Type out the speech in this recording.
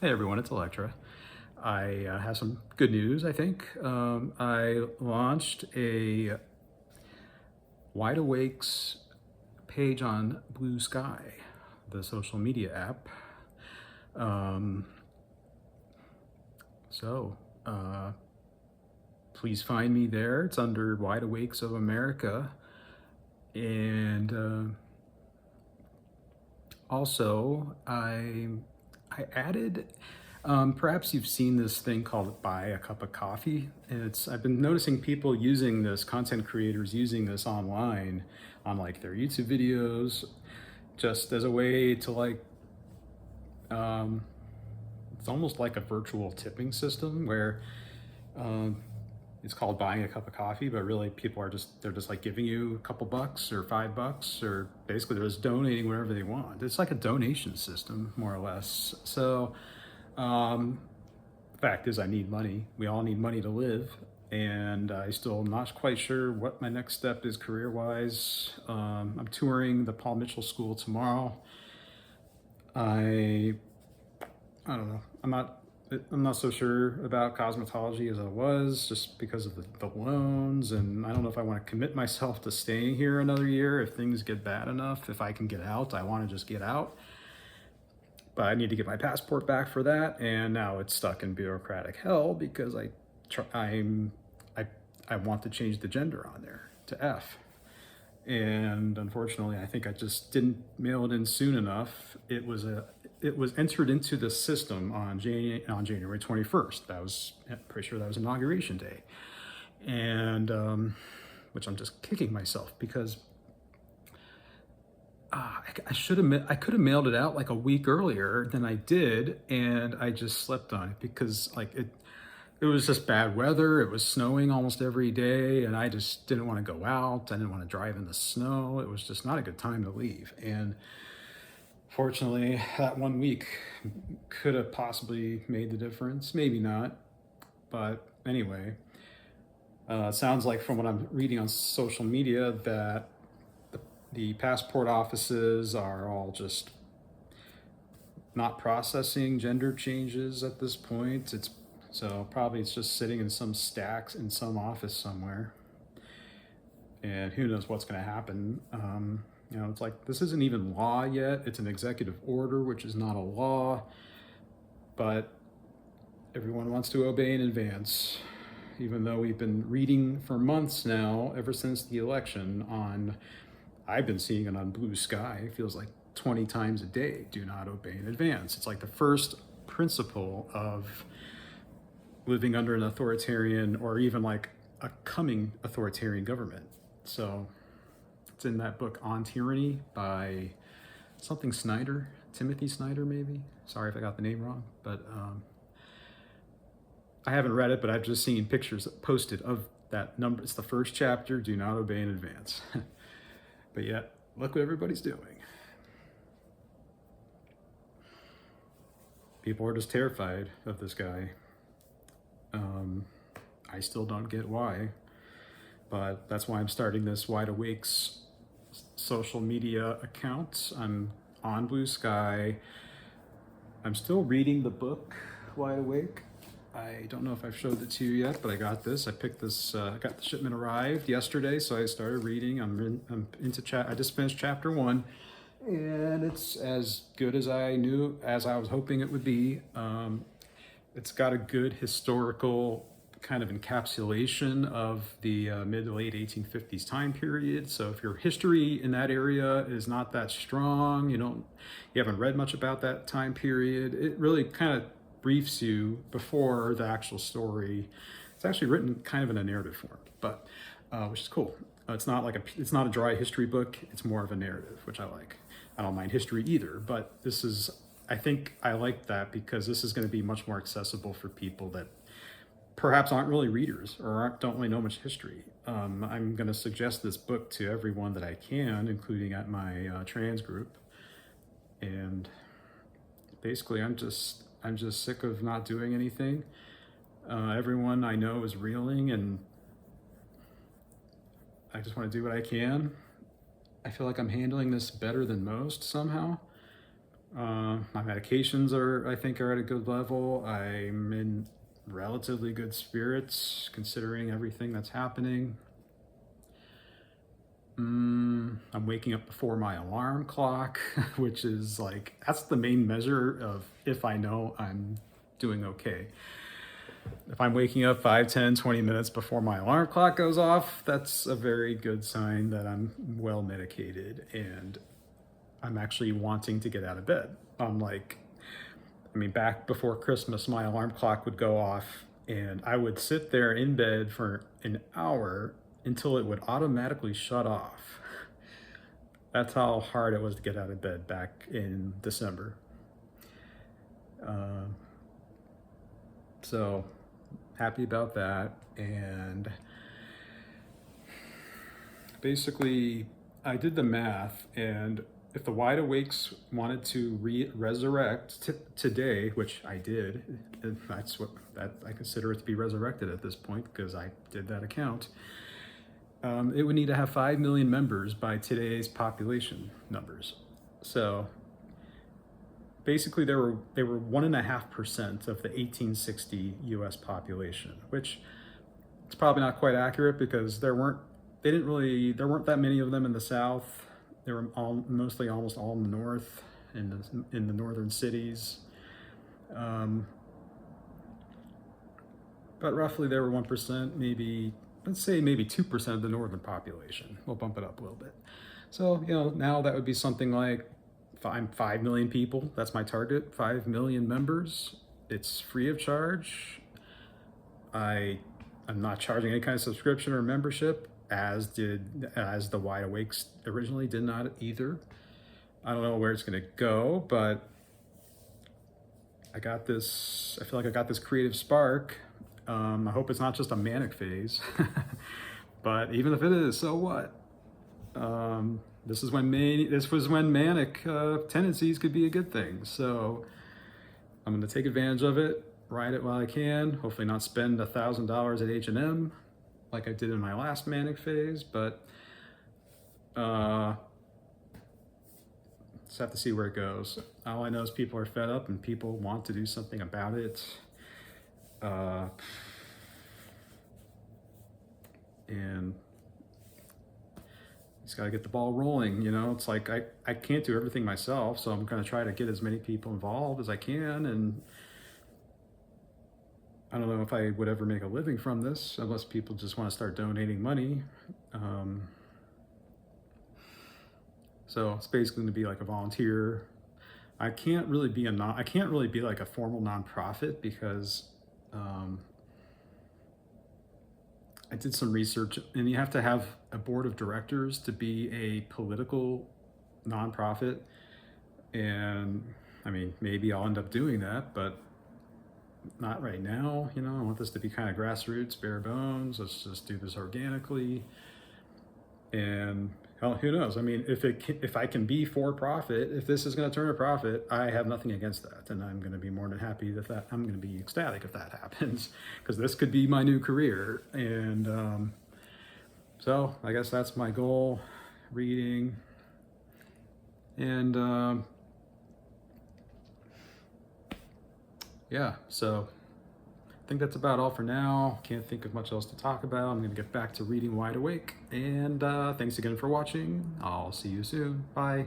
Hey everyone, it's Electra. I have some good news, I think. I launched a Wide Awakes page on Bluesky, the social media app. Um, so please find me there. It's under Wide Awakes of America. And also, I added, perhaps you've seen this thing called Buy a Cup of Coffee. And I've been noticing people using this, content creators using this online on like their YouTube videos, just as a way to um, it's almost like a virtual tipping system where um, it's called buying a cup of coffee, but really people they're just like giving you a couple bucks or $5, or basically they're just donating whatever they want. It's like a donation system, more or less. So, fact is, I need money. We all need money to live. And I still am not quite sure what my next step is career-wise. I'm touring the Paul Mitchell School tomorrow. I don't know. I'm not so sure about cosmetology as I was, just because of the loans, and I don't know if I want to commit myself to staying here another year if things get bad enough. If I can get out, I want to just get out. But I need to get my passport back for that, and now it's stuck in bureaucratic hell because I want to change the gender on there to F. And unfortunately, I think I just didn't mail it in soon enough. It was entered into the system on January 21st. I'm pretty sure that was inauguration day, and which I'm just kicking myself because I could have mailed it out like a week earlier than I did, and I just slept on it because it was just bad weather. It was snowing almost every day, and I just didn't want to go out. I didn't want to drive in the snow. It was just not a good time to leave. And fortunately, that 1 week could have possibly made the difference. Maybe not. But anyway, it sounds like from what I'm reading on social media that the passport offices are all just not processing gender changes at this point. So probably it's just sitting in some stacks in some office somewhere. And who knows what's going to happen. It's like, this isn't even law yet. It's an executive order, which is not a law. But everyone wants to obey in advance, even though we've been reading for months now, ever since the election I've been seeing it on Bluesky. It feels like 20 times a day, do not obey in advance. It's like the first principle of living under an authoritarian or even like a coming authoritarian government. So it's in that book On Tyranny by something Snyder, Timothy Snyder maybe. Sorry if I got the name wrong, but I haven't read it, but I've just seen pictures posted of that number. It's the first chapter, do not obey in advance. But yet, look what everybody's doing. People are just terrified of this guy. I still don't get why, but that's why I'm starting this Wide Awakes social media account. I'm on Bluesky. I'm still reading the book Wide Awake. I don't know if I've showed it to you yet, but I got this. I picked this. Got the shipment arrived yesterday, so I started reading. I'm into I just finished chapter 1, and it's as good as I was hoping it would be. It's got a good historical kind of encapsulation of the mid to late 1850s time period. So if your history in that area is not that strong, you haven't read much about that time period, it really kind of briefs you before the actual story. It's actually written kind of in a narrative form, but which is cool. It's not a dry history book. It's more of a narrative, which I like. I don't mind history either, but I think I like that because this is going to be much more accessible for people that perhaps aren't really readers or don't really know much history. I'm going to suggest this book to everyone that I can, including at my trans group. And basically, I'm just sick of not doing anything. Everyone I know is reeling, and I just want to do what I can. I feel like I'm handling this better than most somehow. My medications I think, are at a good level. I'm in relatively good spirits considering everything that's happening. I'm waking up before my alarm clock, which is like, that's the main measure of if I know I'm doing okay. If I'm waking up 5, 10, 20 minutes before my alarm clock goes off, that's a very good sign that I'm well medicated and I'm actually wanting to get out of bed. Back before Christmas, my alarm clock would go off and I would sit there in bed for an hour until it would automatically shut off. That's how hard it was to get out of bed back in December. So happy about that. And basically, I did the math, and if the Wide Awakes wanted to resurrect today, which I did, that's what I consider it to be resurrected at this point because I did that account. It would need to have 5 million members by today's population numbers. So basically, they were 1.5% of the 1860 U.S. population, which it's probably not quite accurate because there weren't that many of them in the South. They were almost all in the North, in the northern cities. But roughly there were 1%, let's say maybe 2% of the northern population. We'll bump it up a little bit. So, now that would be something like 5 million people. That's my target, 5 million members. It's free of charge. I'm not charging any kind of subscription or membership, as the Wide Awakes originally did not either. I don't know where it's going to go, but I feel like I got this creative spark. I hope it's not just a manic phase, but even if it is, so what? This was when manic tendencies could be a good thing. So I'm going to take advantage of it, ride it while I can. Hopefully not spend $1,000 at H&M like I did in my last manic phase, but just have to see where it goes. All I know is people are fed up and people want to do something about it. And just got to get the ball rolling. It's like I can't do everything myself, so I'm going to try to get as many people involved as I can. And I don't know if I would ever make a living from this unless people just want to start donating money. So it's basically going to be like a volunteer. I can't really be like a formal nonprofit because I did some research, and you have to have a board of directors to be a political nonprofit. And maybe I'll end up doing that, but not right now. I want this to be kind of grassroots, bare bones. Let's just do this organically. And hell, who knows? If I can be for profit, if this is going to turn a profit, I have nothing against that, and I'm going to be more than happy I'm going to be ecstatic if that happens, because this could be my new career. And so I guess that's my goal: reading. And yeah, so I think that's about all for now. Can't think of much else to talk about. I'm going to get back to reading Wide Awake. And thanks again for watching. I'll see you soon. Bye.